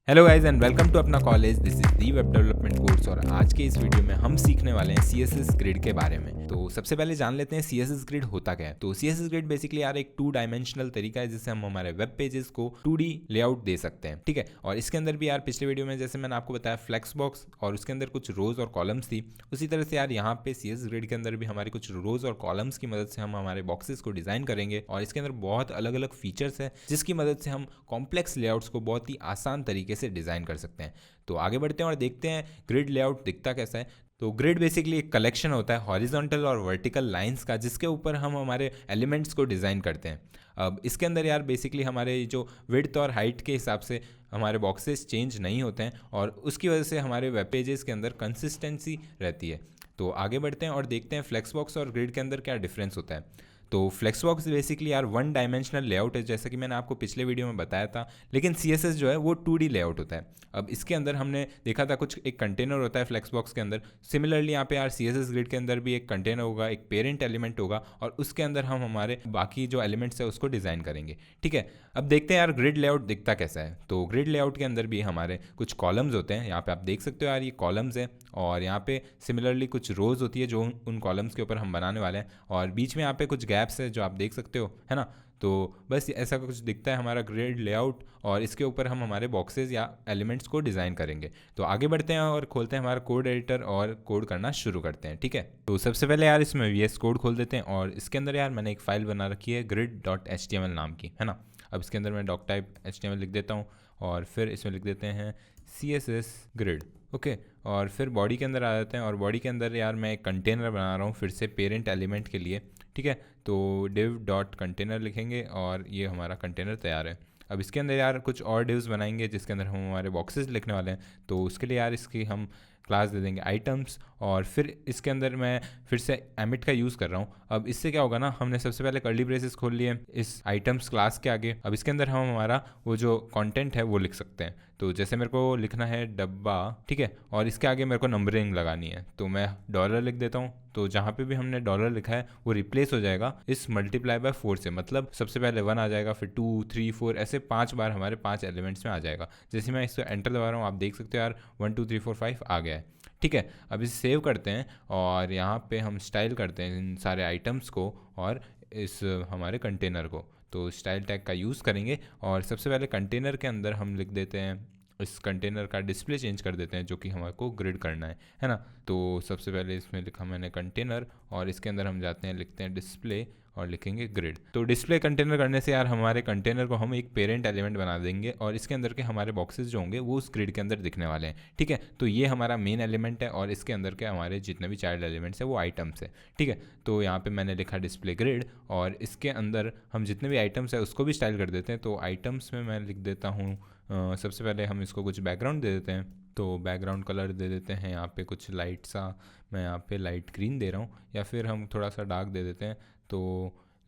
Hello guys and welcome to अपना college. This is the web development course और आज के इस वीडियो में हम सीखने वाले हैं CSS ग्रिड के बारे में। तो सबसे पहले जान लेते हैं CSS ग्रिड होता क्या है। तो CSS ग्रिड बेसिकली यार एक 2 डायमेंशनल तरीका है जिससे हम हमारे वेब पेजेस को 2D लेआउट दे सकते हैं, ठीक है। और इसके अंदर भी यार पिछले वीडियो में जैसे मैंने आपको बताया फ्लेक्स बॉक्स और उसके अंदर कुछ रोज और कॉलम्स थी, उसी तरह से यार यहाँ पे CSS ग्रिड के अंदर भी हमारी कुछ रोज और कॉलम्स की मदद से हम हमारे बॉक्सेस को डिजाइन करेंगे और इसके अंदर बहुत अलग अलग फीचर्स है जिसकी मदद से हम कॉम्प्लेक्स लेआउट्स को बहुत ही आसान तरीके से डिजाइन कर सकते हैं। तो आगे बढ़ते हैं और देखते हैं ग्रिड लेआउट दिखता कैसा है। तो ग्रिड बेसिकली एक कलेक्शन होता है हॉरिजॉन्टल और वर्टिकल लाइंस का जिसके ऊपर हम हमारे एलिमेंट्स को डिज़ाइन करते हैं। अब इसके अंदर यार बेसिकली हमारे जो विड्थ और हाइट के हिसाब से हमारे बॉक्सेस चेंज नहीं होते हैं और उसकी वजह से हमारे वेब पेजेस के अंदर कंसिस्टेंसी रहती है। तो आगे बढ़ते हैं और देखते हैं फ्लेक्स बॉक्स और ग्रिड के अंदर क्या डिफरेंस होता है। तो फ्लेक्स बॉक्स बेसिकली यार 1 डायमेंशनल लेआउट है जैसा कि मैंने आपको पिछले वीडियो में बताया था, लेकिन CSS जो है वो 2D लेआउट होता है। अब इसके अंदर हमने देखा था कुछ एक कंटेनर होता है फ्लेक्स बॉक्स के अंदर। सिमिलरली यहाँ पे यार CSS ग्रिड के अंदर भी एक कंटेनर होगा, एक पेरेंट एलिमेंट होगा और उसके अंदर हम हमारे बाकी जो एलिमेंट्स है उसको डिज़ाइन करेंगे, ठीक है। अब देखते हैं यार ग्रिड लेआउट दिखता कैसा है। तो ग्रिड लेआउट के अंदर भी हमारे कुछ कॉलम्स होते हैं, यहाँ पे आप देख सकते हो यार ये कॉलम्स है और यहाँ पे सिमिलरली कुछ रोज होती है जो उन कॉलम्स के ऊपर हम बनाने वाले हैं और बीच में यहाँ पे कुछ गैप्स है जो आप देख सकते हो, है ना। तो बस ऐसा कुछ दिखता है हमारा ग्रिड लेआउट और इसके ऊपर हम हमारे बॉक्सेस या एलिमेंट्स को डिज़ाइन करेंगे। तो आगे बढ़ते हैं और खोलते हैं हमारा कोड एडिटर और कोड करना शुरू करते हैं, ठीक है। तो सबसे पहले यार इसमें VS कोड खोल देते हैं और इसके अंदर यार मैंने एक फ़ाइल बना रखी है grid.html नाम की, है ना। अब इसके अंदर मैं डॉक टाइप HTML लिख देता हूँ और फिर इसमें लिख देते हैं CSS ग्रिड, ओके। और फिर बॉडी के अंदर आ जाते हैं और बॉडी के अंदर यार मैं एक कंटेनर बना रहा हूँ फिर से पेरेंट एलिमेंट के लिए, ठीक है। तो div डॉट कंटेनर लिखेंगे और ये हमारा कंटेनर तैयार है। अब इसके अंदर यार कुछ और डिव्स बनाएंगे जिसके अंदर हम हमारे बॉक्सेस लिखने वाले हैं। तो उसके लिए यार इसकी हम क्लास दे देंगे आइटम्स और फिर इसके अंदर मैं फिर से एमिट का यूज़ कर रहा हूँ। अब इससे क्या होगा ना, हमने सबसे पहले कर्ली ब्रेसेस खोल लिए इस आइटम्स क्लास के आगे। अब इसके अंदर हम हमारा वो जो कंटेंट है वो लिख सकते हैं। तो जैसे मेरे को लिखना है डब्बा, ठीक है, और इसके आगे मेरे को नंबरिंग लगानी है तो मैं डॉलर लिख देता हूँ। तो जहाँ पे भी हमने डॉलर लिखा है वो रिप्लेस हो जाएगा इस मल्टीप्लाई बाय 4 से, मतलब सबसे पहले 1 आ जाएगा फिर 2 3 4 ऐसे 5 बार हमारे 5 एलिमेंट्स में आ जाएगा। जैसे मैं इसको एंटर दबा रहा हूँ आप देख सकते हो यार 1 2 3 4 5 आ गया है, ठीक है। अब इसे सेव करते हैं और यहाँ पे हम स्टाइल करते हैं इन सारे आइटम्स को और इस हमारे कंटेनर को। तो स्टाइल टैग का यूज़ करेंगे और सबसे पहले कंटेनर के अंदर हम लिख देते हैं इस कंटेनर का डिस्प्ले चेंज कर देते हैं जो कि हमारे को ग्रिड करना है ना। तो सबसे पहले इसमें लिखा मैंने कंटेनर और इसके अंदर हम जाते हैं लिखते हैं डिस्प्ले और लिखेंगे ग्रिड। तो डिस्प्ले कंटेनर करने से यार हमारे कंटेनर को हम एक पेरेंट एलिमेंट बना देंगे और इसके अंदर के हमारे बॉक्सेस जो होंगे वो उस ग्रिड के अंदर दिखने वाले हैं, ठीक है। तो ये हमारा मेन एलिमेंट है और इसके अंदर के हमारे जितने भी चाइल्ड एलिमेंट्स है वो आइटम्स है, ठीक है। तो यहाँ पे मैंने लिखा डिस्प्ले ग्रिड और इसके अंदर हम जितने भी आइटम्स है उसको भी स्टाइल कर देते हैं। तो आइटम्स में मैं लिख देता हूँ सबसे पहले हम इसको कुछ बैकग्राउंड दे देते हैं। तो बैकग्राउंड कलर दे देते हैं यहाँ पे कुछ लाइट सा, मैं यहाँ पे लाइट ग्रीन दे रहा हूँ या फिर हम थोड़ा सा डार्क दे देते हैं तो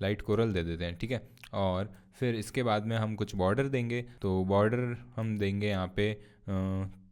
लाइट कोरल दे देते हैं, ठीक है। और फिर इसके बाद में हम कुछ बॉर्डर देंगे। तो बॉर्डर हम देंगे यहाँ पे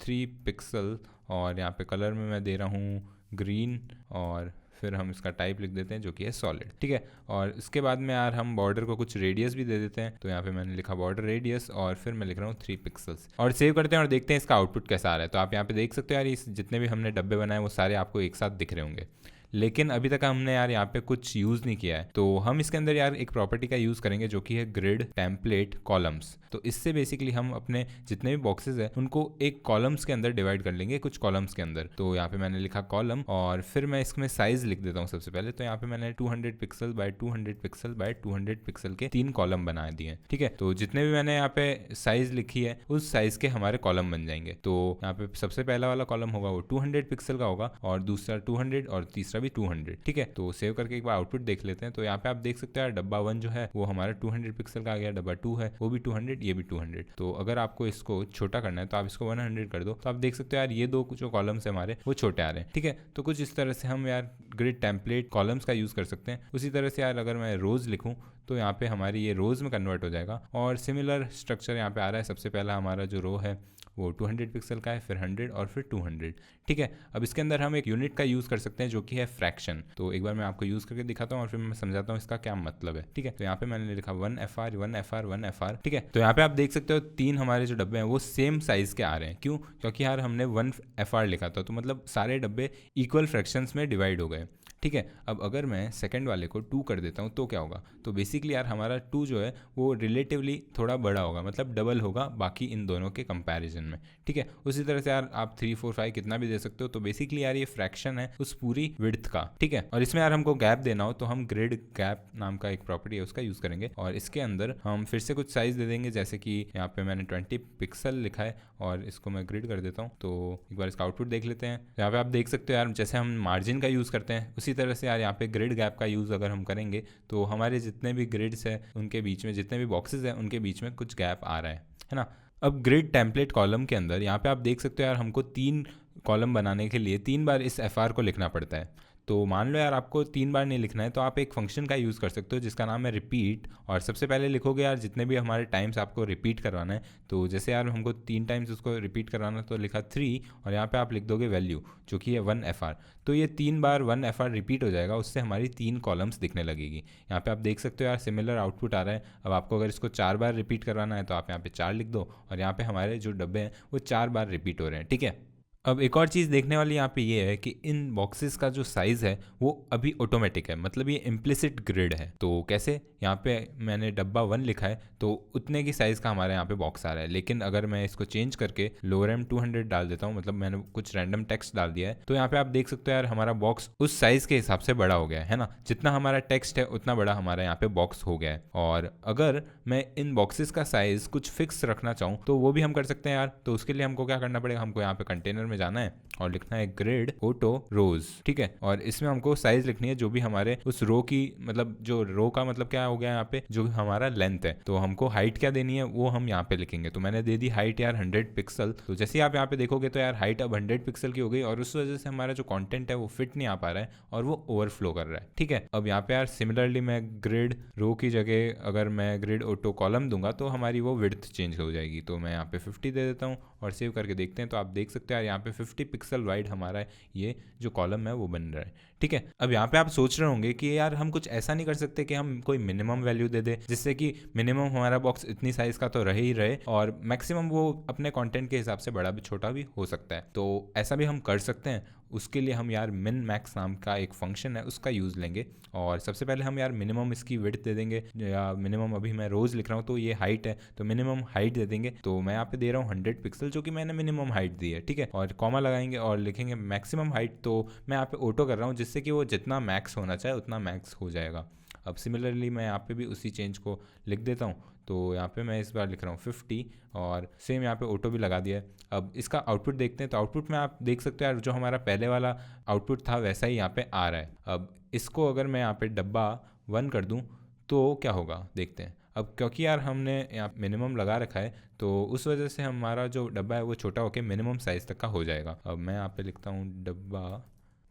3 पिक्सल और यहाँ पे कलर में मैं दे रहा हूँ ग्रीन और फिर हम इसका टाइप लिख देते हैं जो कि है सॉलिड, ठीक है। और इसके बाद में यार हम बॉर्डर को कुछ रेडियस भी दे देते हैं। तो यहाँ पे मैंने लिखा बॉर्डर रेडियस और फिर मैं लिख रहा हूँ 3 पिक्सल्स और सेव करते हैं और देखते हैं इसका आउटपुट कैसा आ रहा है। तो आप यहाँ पे देख सकते हो यार इस जितने भी हमने डब्बे बनाए वो सारे आपको एक साथ दिख रहे होंगे, लेकिन अभी तक हमने यार यहाँ पे कुछ यूज़ नहीं किया है। तो हम इसके अंदर यार एक प्रॉपर्टी का यूज़ करेंगे जो कि है ग्रिड टेम्पलेट कॉलम्स। तो इससे बेसिकली हम अपने जितने भी बॉक्सेस है उनको एक कॉलम्स के अंदर डिवाइड कर लेंगे, कुछ कॉलम्स के अंदर। तो यहाँ पे मैंने लिखा कॉलम और फिर मैं इसमें साइज लिख देता हूँ सबसे पहले। तो यहाँ पे मैंने 200 pixel by 200 pixel by 200 pixel के 3 कॉलम बना दिए हैं, ठीक है। तो जितने भी मैंने यहाँ पे साइज लिखी है उस साइज के हमारे कॉलम बन जाएंगे। तो यहाँ पे सबसे पहला वाला कॉलम होगा वो 200 पिक्सल का होगा और दूसरा 200 और तीसरा भी 200, ठीक है। तो सेव करके एक बार आउटपुट देख लेते हैं। तो यहाँ पे आप देख सकते हैं डब्बा 1 जो है वो हमारा 200 पिक्सल का आ गया, डब्बा 2 है वो भी 200, ये भी 200। तो अगर आपको इसको छोटा करना है तो आप इसको 100 कर दो। तो आप देख सकते हो यार ये 2 जो कॉलम्स है हमारे वो छोटे आ रहे हैं, ठीक है। तो कुछ इस तरह से हम यार ग्रिड टेम्पलेट कॉलम्स का यूज़ कर सकते हैं। उसी तरह से यार अगर मैं रोज लिखूँ तो यहाँ पे हमारी ये रोज़ में कन्वर्ट हो जाएगा। और सिमिलर स्ट्रक्चर यहाँ पे आ रहा है। सबसे पहला हमारा जो रो है वो 200 पिक्सल का है, फिर 100 और फिर 200। ठीक है, अब इसके अंदर हम एक यूनिट का यूज़ कर सकते हैं जो कि है फ्रैक्शन। तो एक बार मैं आपको यूज़ करके दिखाता हूँ और फिर मैं समझाता हूँ इसका क्या मतलब है। ठीक है, तो यहाँ पे मैंने लिखा 1FR 1FR 1FR। ठीक है, तो यहाँ पे आप देख सकते हो 3 हमारे जो डब्बे हैं वो सेम साइज़ के आ रहे हैं। क्यों? क्योंकि यार हमने 1FR लिखा था, तो मतलब सारे डब्बे इक्वल फ्रैक्शंस में डिवाइड हो गए। ठीक है, अब अगर मैं सेकंड वाले को 2 कर देता हूँ तो क्या होगा? तो बेसिकली यार हमारा 2 जो है वो रिलेटिवली थोड़ा बड़ा होगा, मतलब डबल होगा बाकी इन दोनों के कंपैरिजन में। ठीक है, उसी तरह से यार आप 3 4 5 कितना भी दे सकते हो। तो बेसिकली यार ये फ्रैक्शन है उस पूरी विड्थ का। ठीक है, और इसमें यार हमको गैप देना हो तो हम ग्रिड गैप नाम का एक प्रॉपर्टी है उसका यूज़ करेंगे, और इसके अंदर हम फिर से कुछ साइज़ दे देंगे। जैसे कि यहाँ पे मैंने 20 पिक्सल लिखा है और इसको मैं ग्रिड कर देता हूँ। तो एक बार इसका आउटपुट देख लेते हैं। यहाँ पे आप देख सकते हो यार जैसे हम मार्जिन का यूज़ करते हैं उसी तरह से यार यहाँ पे ग्रिड गैप का यूज़ अगर हम करेंगे तो हमारे जितने भी ग्रिड्स हैं उनके बीच में, जितने भी बॉक्सेस हैं उनके बीच में कुछ गैप आ रहा है ना। अब ग्रिड टेम्पलेट कॉलम के अंदर यहाँ पे आप देख सकते हो यार हमको 3 कॉलम बनाने के लिए 3 बार इस FR को लिखना पड़ता है। तो मान लो यार आपको 3 बार नहीं लिखना है तो आप एक फंक्शन का यूज़ कर सकते हो जिसका नाम है रिपीट। और सबसे पहले लिखोगे यार जितने भी हमारे टाइम्स आपको रिपीट करवाना है। तो जैसे यार हमको 3 टाइम्स उसको रिपीट करवाना है तो लिखा 3 और यहाँ पे आप लिख दोगे वैल्यू जो कि है 1FR। तो ये 3 बार 1FR रिपीट हो जाएगा, उससे हमारी 3 कॉलम्स दिखने लगेगी। यहाँ पे आप देख सकते हो यार सिमिलर आउटपुट आ रहा है। अब आपको अगर इसको 4 बार रिपीट करवाना है तो आप यहाँ पे 4 लिख दो और यहाँ पे हमारे जो डब्बे हैं वो 4 बार रिपीट हो रहे हैं। ठीक है, अब एक और चीज़ देखने वाली यहाँ पे ये है कि इन बॉक्सेस का जो साइज़ है वो अभी ऑटोमेटिक है, मतलब ये इम्प्लिसिट ग्रिड है। तो कैसे? यहाँ पे मैंने डब्बा 1 लिखा है तो उतने की साइज़ का हमारे यहाँ पे बॉक्स आ रहा है। लेकिन अगर मैं इसको चेंज करके लोअर M 200 डाल देता हूँ, मतलब मैंने कुछ रैंडम टेक्स्ट डाल दिया है, तो यहाँ पे आप देख सकते हो यार हमारा बॉक्स उस साइज़ के हिसाब से बड़ा हो गया है ना। जितना हमारा टेक्स्ट है उतना बड़ा हमारा यहाँ पे बॉक्स हो गया है। और अगर मैं इन बॉक्सेस का साइज़ कुछ फिक्स रखना चाहूँ तो वो भी हम कर सकते हैं यार। तो उसके लिए हमको क्या करना पड़ेगा? हमको यहाँ पे कंटेनर में जाना है और लिखना है ग्रिड ऑटो रोज। ठीक है, और इसमें हमको साइज लिखनी है जो भी हमारे उस रो की, मतलब जो रो का मतलब क्या हो गया यहाँ पे, जो हमारा लेंथ है। तो हमको हाइट क्या देनी है वो हम यहाँ पे लिखेंगे। तो मैंने दे दी हाइट यार 100 पिक्सल। तो जैसे आप यहाँ पे देखोगे तो यार हाइट अब 100 पिक्सल की हो गई और उस वजह से हमारा जो कंटेंट है वो फिट नहीं आ पा रहा है और वो ओवरफ्लो कर रहा है। ठीक है, अब यहाँ पे यार सिमिलरली मैं ग्रिड रो की जगह अगर मैं ग्रिड ऑटो कॉलम दूंगा तो हमारी वो विड्थ चेंज हो जाएगी। तो मैं यहाँ पे 50 दे देता हूँ और सेव करके देखते हैं। तो आप देख सकते हैं यार यहाँ पे 50 पिक्सल वाइड हमारा ये जो कॉलम है वो बन रहा है। ठीक है, अब यहाँ पे आप सोच रहे होंगे कि यार हम कुछ ऐसा नहीं कर सकते कि हम कोई मिनिमम वैल्यू दे दे जिससे कि मिनिमम हमारा बॉक्स इतनी साइज का तो रहे ही रहे और मैक्सिमम वो अपने कंटेंट के हिसाब से बड़ा भी छोटा भी हो सकता है। तो ऐसा भी हम कर सकते हैं। उसके लिए हम यार मिन मैक्स नाम का एक फंक्शन है उसका यूज़ लेंगे और सबसे पहले हम यार मिनिमम इसकी विड्थ दे देंगे, या मिनिमम अभी मैं रोज़ लिख रहा हूँ तो ये हाइट है तो मिनिमम हाइट दे देंगे। तो मैं यहाँ पे दे रहा हूँ 100 पिक्सल जो कि मैंने मिनिमम हाइट दी है। ठीक है, और कॉमा लगाएंगे और लिखेंगे मैक्सिमम हाइट। तो मैं यहाँ पे ऑटो कर रहा हूँ जिससे कि वो जितना मैक्स होना चाहे उतना मैक्स हो जाएगा। अब सिमिलरली मैं यहाँ पे भी उसी चेंज को लिख देता हूँ। तो यहाँ पे मैं इस बार लिख रहा हूँ 50 और सेम यहाँ पे ऑटो भी लगा दिया है। अब इसका आउटपुट देखते हैं। तो आउटपुट में आप देख सकते हो यार जो हमारा पहले वाला आउटपुट था वैसा ही यहाँ पे आ रहा है। अब इसको अगर मैं यहाँ पे डब्बा 1 कर दूँ तो क्या होगा देखते हैं। अब क्योंकि यार हमने यहाँ मिनिमम लगा रखा है तो उस वजह से हमारा जो डब्बा है वो छोटा होकर मिनिमम साइज़ तक का हो जाएगा। अब मैं यहाँ पे लिखता हूँ डब्बा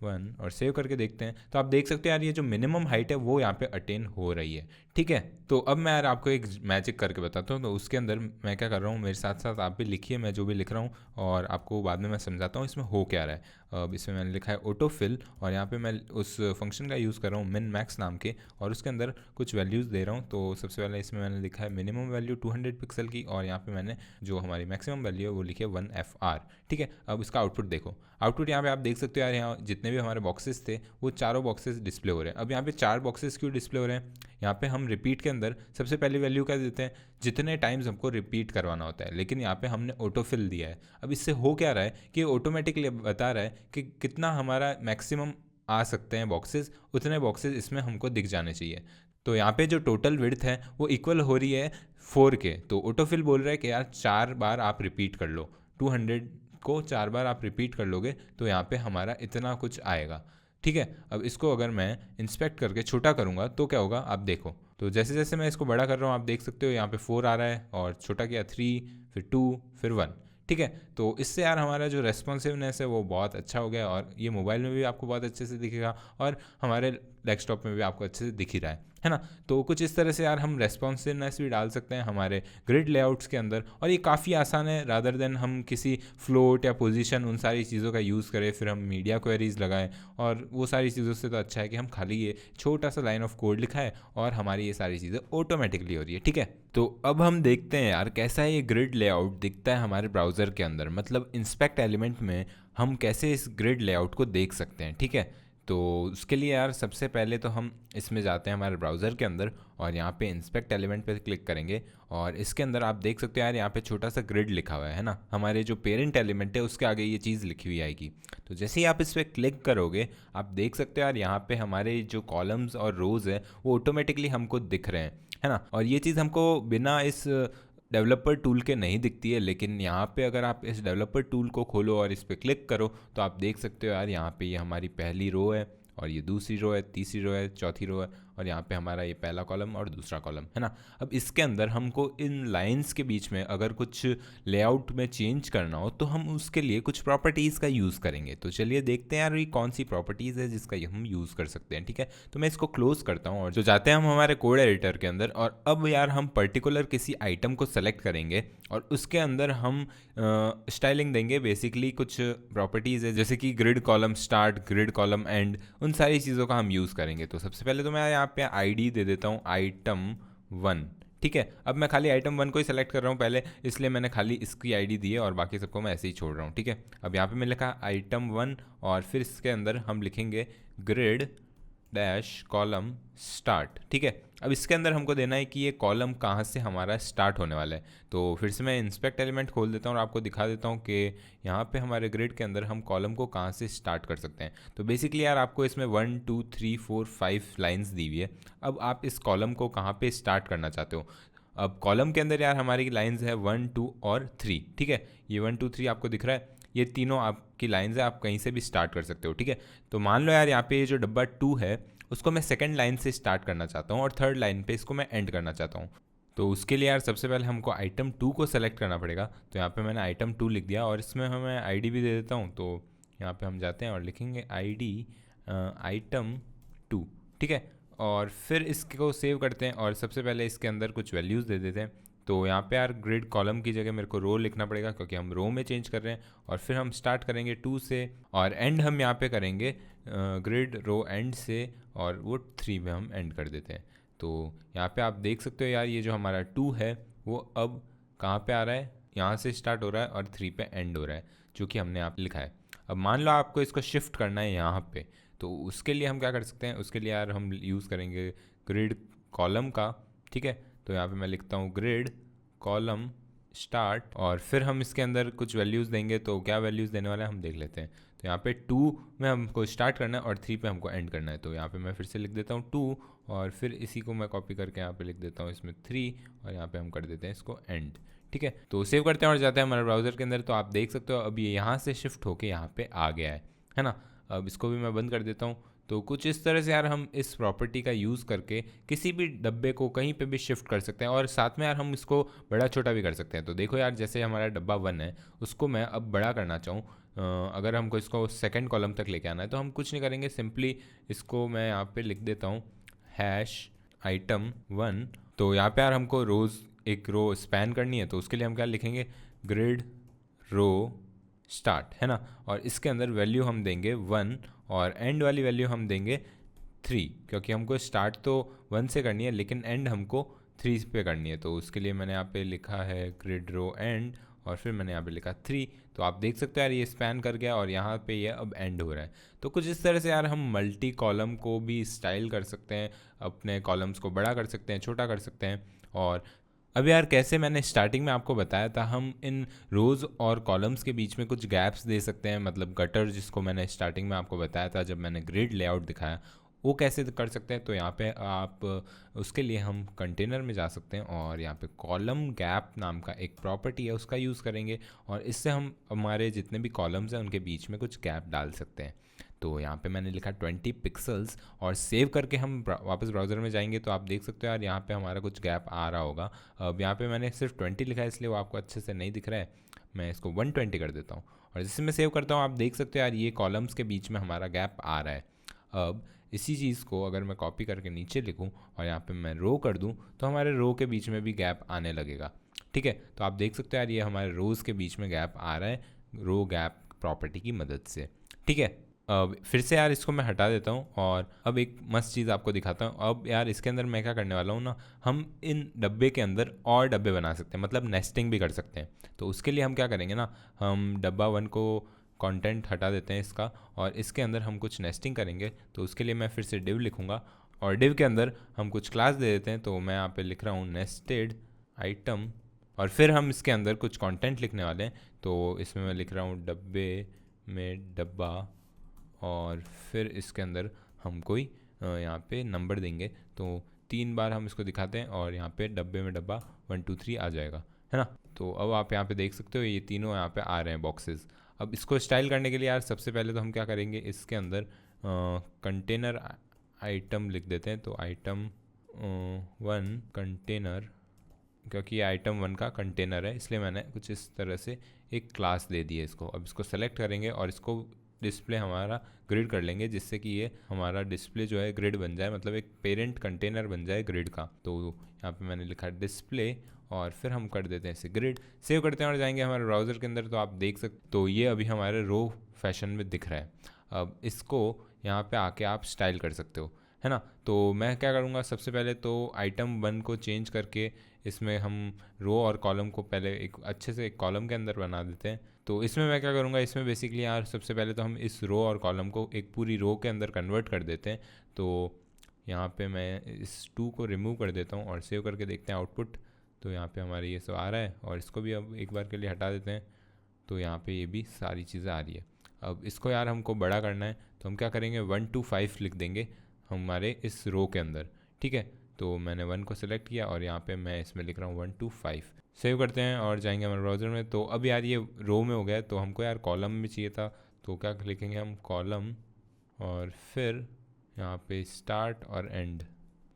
1 और सेव करके देखते हैं। तो आप देख सकते हैं यार ये जो मिनिमम हाइट है वो यहाँ पे अटेन हो रही है। ठीक है, तो अब मैं यार आपको एक मैजिक करके बताता हूँ। तो उसके अंदर मैं क्या कर रहा हूँ, मेरे साथ साथ आप भी लिखिए, मैं जो भी लिख रहा हूँ और आपको बाद में मैं समझाता हूँ इसमें हो क्या रहा है। अब इसमें मैंने लिखा है ऑटो फिल और यहाँ पे मैं उस फंक्शन का यूज़ कर रहा हूँ मिन मैक्स नाम के और उसके अंदर कुछ वैल्यूज़ दे रहा हूँ। तो सबसे पहले इसमें मैंने लिखा है मिनिमम वैल्यू 200 पिक्सल की और यहाँ पे मैंने जो हमारी मैक्सिमम वैल्यू है वो लिखी है 1FR। ठीक है, अब इसका आउटपुट देखो। आउटपुट यहाँ पे आप देख सकते हो यार यहाँ जितने भी हमारे बॉक्सेस थे वो चारों बॉक्सेस डिस्प्ले हो रहे हैं। अब यहाँ पे 4 बॉक्सेस क्यों डिस्प्ले हो रहे हैं? यहाँ पे हम रिपीट के अंदर सबसे पहली वैल्यू क्या देते हैं, जितने टाइम्स हमको रिपीट करवाना होता है, लेकिन यहाँ पे हमने ऑटोफिल दिया है। अब इससे हो क्या रहा है कि ऑटोमेटिकली बता रहा है कि कितना हमारा मैक्सिमम आ सकते हैं बॉक्सेस, उतने बॉक्सेस इसमें हमको दिख जाने चाहिए। तो यहाँ पे जो टोटल विड्थ है वो इक्वल हो रही है 4 के। तो ऑटोफिल बोल रहा है कि यार 4 बार आप रिपीट कर लो, 200 को 4 बार आप रिपीट कर लोगे तो यहाँ पे हमारा इतना कुछ आएगा। ठीक है, अब इसको अगर मैं इंस्पेक्ट करके छोटा करूँगा तो क्या होगा आप देखो। तो जैसे जैसे मैं इसको बड़ा कर रहा हूँ आप देख सकते हो यहाँ पे 4 आ रहा है और छोटा किया 3, फिर 2, फिर 1। ठीक है, तो इससे यार हमारा जो रेस्पॉन्सिवनेस है वो बहुत अच्छा हो गया और ये मोबाइल में भी आपको बहुत अच्छे से दिखेगा और हमारे डेस्कटॉप में भी आपको अच्छे से दिख ही रहा है है ना। तो कुछ इस तरह से यार हम रेस्पॉन्सिवनेस भी डाल सकते हैं हमारे ग्रिड लेआउट्स के अंदर, और ये काफ़ी आसान है रादर देन हम किसी फ्लोट या पोजीशन उन सारी चीज़ों का यूज़ करें, फिर हम मीडिया क्वेरीज लगाएं, और वो सारी चीज़ों से तो अच्छा है कि हम खाली ये छोटा सा लाइन ऑफ कोड लिखा है और हमारी ये सारी चीज़ें ऑटोमेटिकली हो रही है, ठीक है। तो अब हम देखते हैं यार कैसा ये ग्रिड लेआउट दिखता है हमारे ब्राउज़र के अंदर, मतलब इंस्पेक्ट एलिमेंट में हम कैसे इस ग्रिड लेआउट को देख सकते हैं, ठीक है। तो उसके लिए यार सबसे पहले तो हम इसमें जाते हैं हमारे ब्राउज़र के अंदर और यहाँ पे इंस्पेक्ट एलिमेंट पे क्लिक करेंगे, और इसके अंदर आप देख सकते हो यार यहाँ पे छोटा सा ग्रिड लिखा हुआ है ना, हमारे जो पेरेंट एलिमेंट है उसके आगे ये चीज़ लिखी हुई आएगी। तो जैसे ही आप इस पर क्लिक करोगे आप देख सकते हो यार यहाँ पे हमारे जो कॉलम्स और रोज़ है वो ऑटोमेटिकली हमको दिख रहे हैं, है ना। और ये चीज़ हमको बिना इस डेवलपर टूल के नहीं दिखती है, लेकिन यहाँ पे अगर आप इस डेवलपर टूल को खोलो और इस पर क्लिक करो तो आप देख सकते हो यार यहाँ पे ये हमारी पहली रो है, और ये दूसरी रो है, तीसरी रो है, चौथी रो है, और यहाँ पे हमारा ये पहला कॉलम और दूसरा कॉलम, है ना। अब इसके अंदर हमको इन लाइंस के बीच में अगर कुछ लेआउट में चेंज करना हो तो हम उसके लिए कुछ प्रॉपर्टीज़ का यूज़ करेंगे। तो चलिए देखते हैं यार ये कौन सी प्रॉपर्टीज़ है जिसका हम यूज़ कर सकते हैं, ठीक है। तो मैं इसको क्लोज करता हूँ और जो जाते हैं हम हमारे कोड एडिटर के अंदर, और अब यार हम पर्टिकुलर किसी आइटम को सेलेक्ट करेंगे और उसके अंदर हम स्टाइलिंग देंगे। बेसिकली कुछ प्रॉपर्टीज़ है जैसे कि grid column start, grid column and, उन सारी चीज़ों का हम यूज़ करेंगे। तो सबसे पहले तो मैं यहाँ पे आईडी दे देता हूँ item1, ठीक है। अब मैं खाली item1 को ही सेलेक्ट कर रहा हूँ पहले, इसलिए मैंने खाली इसकी आईडी दी है और बाकी सबको मैं ऐसे ही छोड़ रहा हूँ, ठीक है। अब यहाँ पे मैं लिखा item1 और फिर इसके अंदर हम लिखेंगे ग्रिड डैश कॉलम स्टार्ट, ठीक है। अब इसके अंदर हमको देना है कि ये कॉलम कहाँ से हमारा स्टार्ट होने वाला है। तो फिर से मैं इंस्पेक्ट एलिमेंट खोल देता हूँ और आपको दिखा देता हूँ कि यहाँ पे हमारे ग्रिड के अंदर हम कॉलम को कहाँ से स्टार्ट कर सकते हैं। तो बेसिकली यार आपको इसमें 1 2 3 4 5 लाइन्स दी हुई है। अब आप इस कॉलम को कहाँ पे स्टार्ट करना चाहते हो। अब कॉलम के अंदर यार हमारी लाइन्स है 1 2 और 3, ठीक है। ये 1 2 3 आपको दिख रहा है, ये तीनों आपकी लाइन्स है, आप कहीं से भी स्टार्ट कर सकते हो, ठीक है। तो मान लो यार यहाँ पे ये जो डब्बा 2 है उसको मैं सेकंड लाइन से स्टार्ट करना चाहता हूँ और थर्ड लाइन पे इसको मैं एंड करना चाहता हूँ। तो उसके लिए यार सबसे पहले हमको आइटम 2 को सेलेक्ट करना पड़ेगा। तो यहाँ पे मैंने आइटम 2 लिख दिया और इसमें हमें आईडी भी दे देता हूँ। तो यहाँ पे हम जाते हैं और लिखेंगे आईडी आइटम 2, ठीक है। और फिर इसको सेव करते हैं और सबसे पहले इसके अंदर कुछ वैल्यूज़ दे देते हैं। तो यहाँ पे यार ग्रिड कॉलम की जगह मेरे को रो लिखना पड़ेगा क्योंकि हम रो में चेंज कर रहे हैं, और फिर हम स्टार्ट करेंगे 2 से और एंड हम यहाँ पे करेंगे ग्रिड रो एंड से, और वो 3 में हम एंड कर देते हैं। तो यहाँ पे आप देख सकते हो यार ये जो हमारा 2 है वो अब कहाँ पे आ रहा है, यहाँ से स्टार्ट हो रहा है और 3 पे एंड हो रहा है, जो कि हमने यहाँ पे लिखा है। अब मान लो आपको इसको शिफ्ट करना है यहाँ पे, तो उसके लिए हम क्या कर सकते हैं, उसके लिए यार हम यूज़ करेंगे ग्रिड कॉलम का, ठीक है। तो यहाँ पे मैं लिखता हूँ ग्रिड कॉलम स्टार्ट, और फिर हम इसके अंदर कुछ वैल्यूज़ देंगे। तो क्या वैल्यूज़ देने वाले हैं हम देख लेते हैं। तो यहाँ पे 2 में हमको स्टार्ट करना है और 3 पे हमको एंड करना है। तो यहाँ पे मैं फिर से लिख देता हूँ 2 और फिर इसी को मैं कॉपी करके यहाँ पे लिख देता हूँ इसमें 3, और यहाँ पे हम कर देते हैं इसको एंड, ठीक है। तो सेव करते हैं और जाते हैं हमारे ब्राउज़र के अंदर। तो आप देख सकते हो अब ये यहाँ से शिफ्ट होके यहाँ पे आ गया है ना। अब इसको भी मैं बंद कर देता हूँ। तो कुछ इस तरह से यार हम इस प्रॉपर्टी का यूज़ करके किसी भी डब्बे को कहीं पे भी शिफ्ट कर सकते हैं, और साथ में यार हम इसको बड़ा छोटा भी कर सकते हैं। तो देखो यार जैसे हमारा डब्बा 1 है उसको मैं अब बड़ा करना चाहूँ, अगर हमको इसको सेकंड कॉलम तक लेके आना है तो हम कुछ नहीं करेंगे, सिंपली इसको मैं यहाँ पे लिख देता हूँ #item1। तो यहाँ पे यार हमको रोज़ एक रो स्पैन करनी है, तो उसके लिए हम क्या लिखेंगे ग्रिड रो स्टार्ट, है ना। और इसके अंदर वैल्यू हम देंगे 1 और एंड वाली वैल्यू हम देंगे 3, क्योंकि हमको स्टार्ट तो 1 से करनी है लेकिन एंड हमको 3 पे करनी है। तो उसके लिए मैंने यहाँ पे लिखा है ग्रिड रो एंड और फिर मैंने यहाँ पे लिखा 3। तो आप देख सकते हो यार ये स्पैन कर गया और यहाँ पे ये अब एंड हो रहा है। तो कुछ इस तरह से यार हम मल्टी कॉलम को भी स्टाइल कर सकते हैं, अपने कॉलम्स को बड़ा कर सकते हैं, छोटा कर सकते हैं। और अब यार कैसे मैंने स्टार्टिंग में आपको बताया था हम इन रोज़ और कॉलम्स के बीच में कुछ गैप्स दे सकते हैं, मतलब गटर जिसको मैंने स्टार्टिंग में आपको बताया था जब मैंने ग्रिड लेआउट दिखाया, वो कैसे कर सकते हैं। तो यहाँ पे आप उसके लिए हम कंटेनर में जा सकते हैं और यहाँ पे कॉलम गैप नाम का एक प्रॉपर्टी है उसका यूज़ करेंगे, और इससे हम हमारे जितने भी कॉलम्स हैं उनके बीच में कुछ गैप डाल सकते हैं। तो यहाँ पे मैंने लिखा 20 पिक्सल्स और सेव करके हम वापस ब्राउज़र में जाएंगे तो आप देख सकते हो यार यहाँ पे हमारा कुछ गैप आ रहा होगा। अब यहाँ पे मैंने सिर्फ 20 लिखा है इसलिए वो आपको अच्छे से नहीं दिख रहा है, मैं इसको 120 कर देता हूँ और जैसे मैं सेव करता हूँ आप देख सकते हो यार ये कॉलम्स के बीच में हमारा गैप आ रहा है। अब इसी चीज़ को अगर मैं कॉपी करके नीचे लिखूँ और यहाँ पे मैं रो कर दूँ तो हमारे रो के बीच में भी गैप आने लगेगा। ठीक है, तो आप देख सकते हो यार ये हमारे रोज़ के बीच में गैप आ रहा है रो गैप प्रॉपर्टी की मदद से। ठीक है, फिर से यार इसको मैं हटा देता हूँ और अब एक मस्त चीज़ आपको दिखाता हूँ। अब यार इसके अंदर मैं क्या करने वाला हूँ ना, हम इन डब्बे के अंदर और डब्बे बना सकते हैं, मतलब नेस्टिंग भी कर सकते हैं। तो उसके लिए हम क्या करेंगे ना, हम डब्बा 1 को कंटेंट हटा देते हैं इसका और इसके अंदर हम कुछ नेस्टिंग करेंगे। तो उसके लिए मैं फिर से डिव लिखूँगा और डिव के अंदर हम कुछ क्लास दे देते हैं। तो मैं यहाँ पे लिख रहा हूँ नेस्टेड आइटम और फिर हम इसके अंदर कुछ कंटेंट लिखने वाले हैं। तो इसमें मैं लिख रहा हूँ डब्बे में डब्बा और फिर इसके अंदर हम कोई यहाँ पे नंबर देंगे। तो 3 बार हम इसको दिखाते हैं और यहाँ पे डब्बे में डब्बा 1 2 3 आ जाएगा, है ना। तो अब आप यहाँ पे देख सकते हो ये तीनों यहाँ पे आ रहे हैं बॉक्सेस। अब इसको स्टाइल करने के लिए यार सबसे पहले तो हम क्या करेंगे, इसके अंदर कंटेनर आइटम लिख देते हैं। तो आइटम 1 कंटेनर, क्योंकि ये आइटम 1 का कंटेनर है इसलिए मैंने कुछ इस तरह से एक क्लास दे दी है इसको। अब इसको सेलेक्ट करेंगे और इसको डिस्प्ले हमारा ग्रिड कर लेंगे, जिससे कि ये हमारा डिस्प्ले जो है ग्रिड बन जाए, मतलब एक पेरेंट कंटेनर बन जाए ग्रिड का। तो यहाँ पे मैंने लिखा डिस्प्ले और फिर हम कर देते हैं इसे ग्रिड। सेव करते हैं और जाएंगे हमारे ब्राउज़र के अंदर। तो आप देख सकते, तो ये अभी हमारे रो फैशन में दिख रहा है। अब इसको यहाँ पे आके आप स्टाइल कर सकते हो, है ना। तो मैं क्या करूँगा, सबसे पहले तो आइटम 1 को चेंज करके इसमें हम रो और कॉलम को पहले एक अच्छे से एक कॉलम के अंदर बना देते हैं। तो इसमें मैं क्या करूँगा, इसमें बेसिकली यार सबसे पहले तो हम इस रो और कॉलम को एक पूरी रो के अंदर कन्वर्ट कर देते हैं। तो यहाँ पे मैं इस 2 को रिमूव कर देता हूँ और सेव करके देखते हैं आउटपुट। तो यहाँ पे हमारे ये सब आ रहा है और इसको भी अब एक बार के लिए हटा देते हैं। तो यहाँ पे ये भी सारी चीज़ें आ रही है। अब इसको यार हमको बड़ा करना है तो हम क्या करेंगे 1 2 5 लिख देंगे हमारे इस रो के अंदर। ठीक है, तो मैंने 1 को सिलेक्ट किया और यहाँ पे मैं इसमें लिख रहा हूँ 1 2 5। सेव करते हैं और जाएंगे हमारे ब्राउज़र में। तो अब यार ये रो में हो गया, तो हमको यार कॉलम में चाहिए था। तो क्या लिखेंगे हम, कॉलम और फिर यहाँ पे स्टार्ट और एंड।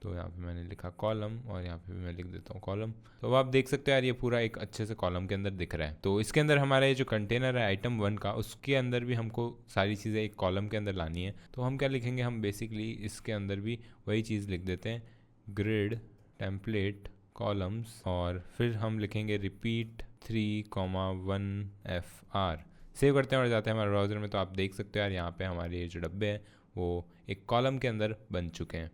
तो यहाँ पे मैंने लिखा कॉलम और यहाँ पे भी मैं लिख देता हूँ कॉलम। तो अब आप देख सकते हो यार ये पूरा एक अच्छे से कॉलम के अंदर दिख रहा है। तो इसके अंदर हमारा ये जो कंटेनर है आइटम 1 का, उसके अंदर भी हमको सारी चीज़ें एक कॉलम के अंदर लानी है। तो हम क्या लिखेंगे, हम बेसिकली इसके अंदर भी वही चीज़ लिख देते हैं, ग्रिड टेम्पलेट कॉलम्स और फिर हम लिखेंगे रिपीट 3,1 FR। सेव करते हैं और जाते हैं हमारे ब्राउज़र में। तो आप देख सकते हो यार यहाँ पे हमारे ये जो डब्बे हैं वो एक कॉलम के अंदर बन चुके हैं।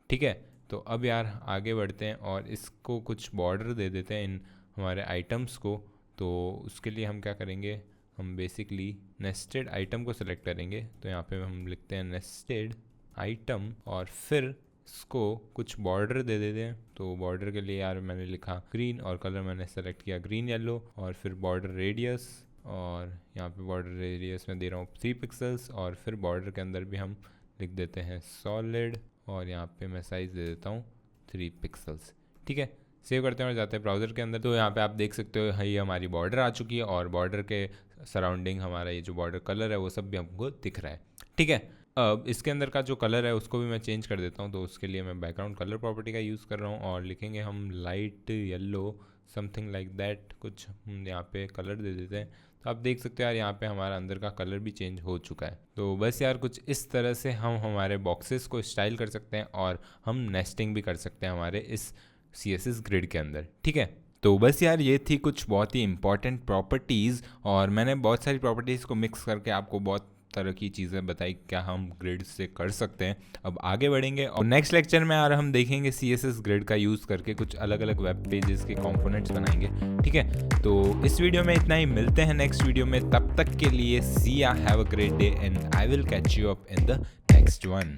ठीक है, तो अब यार आगे बढ़ते हैं और इसको कुछ बॉर्डर दे देते हैं इन हमारे आइटम्स को। तो उसके लिए हम क्या करेंगे, हम बेसिकली नेस्टेड आइटम को सिलेक्ट करेंगे। तो यहाँ पे हम लिखते हैं नेस्टेड आइटम और फिर इसको कुछ बॉर्डर दे देते हैं। तो बॉर्डर के लिए यार मैंने लिखा ग्रीन और कलर मैंने सेलेक्ट किया ग्रीन येलो और फिर बॉर्डर रेडियस, और यहाँ पे बॉर्डर रेडियस में दे रहा हूँ 3 पिक्सल्स और फिर बॉर्डर के अंदर भी हम लिख देते हैं सॉलिड और यहाँ पे मैं साइज़ दे देता हूँ 3 पिक्सल्स। ठीक है, सेव करते हैं और जाते हैं ब्राउज़र के अंदर। तो यहाँ पे आप देख सकते हो ये हमारी बॉर्डर आ चुकी है और बॉर्डर के सराउंडिंग हमारा ये जो बॉर्डर कलर है वो सब भी हमको दिख रहा है। ठीक है, अब इसके अंदर का जो कलर है उसको भी मैं चेंज कर देता हूँ। तो उसके लिए मैं बैकग्राउंड कलर प्रॉपर्टी का यूज़ कर रहा हूँ और लिखेंगे हम light yellow something like that, कुछ हम यहाँ पे कलर दे देते हैं। तो आप देख सकते हो यार यहाँ पे हमारा अंदर का कलर भी चेंज हो चुका है। तो बस यार कुछ इस तरह से हम हमारे बॉक्सेस को स्टाइल कर सकते हैं और हम नेस्टिंग भी कर सकते हैं हमारे इस CSS ग्रिड के अंदर। ठीक है, तो बस यार ये थी कुछ बहुत ही इंपॉर्टेंट प्रॉपर्टीज़ और मैंने बहुत सारी प्रॉपर्टीज़ को मिक्स करके आपको बहुत तरह की चीज़ें बताई क्या हम ग्रिड से कर सकते हैं। अब आगे बढ़ेंगे और नेक्स्ट लेक्चर में यार हम देखेंगे CSS ग्रिड का यूज़ करके कुछ अलग अलग वेब पेजेस के कंपोनेंट्स बनाएंगे। ठीक है, तो इस वीडियो में इतना ही, मिलते हैं नेक्स्ट वीडियो में। तब तक के लिए सी या have a great day and I will catch you up in the next one.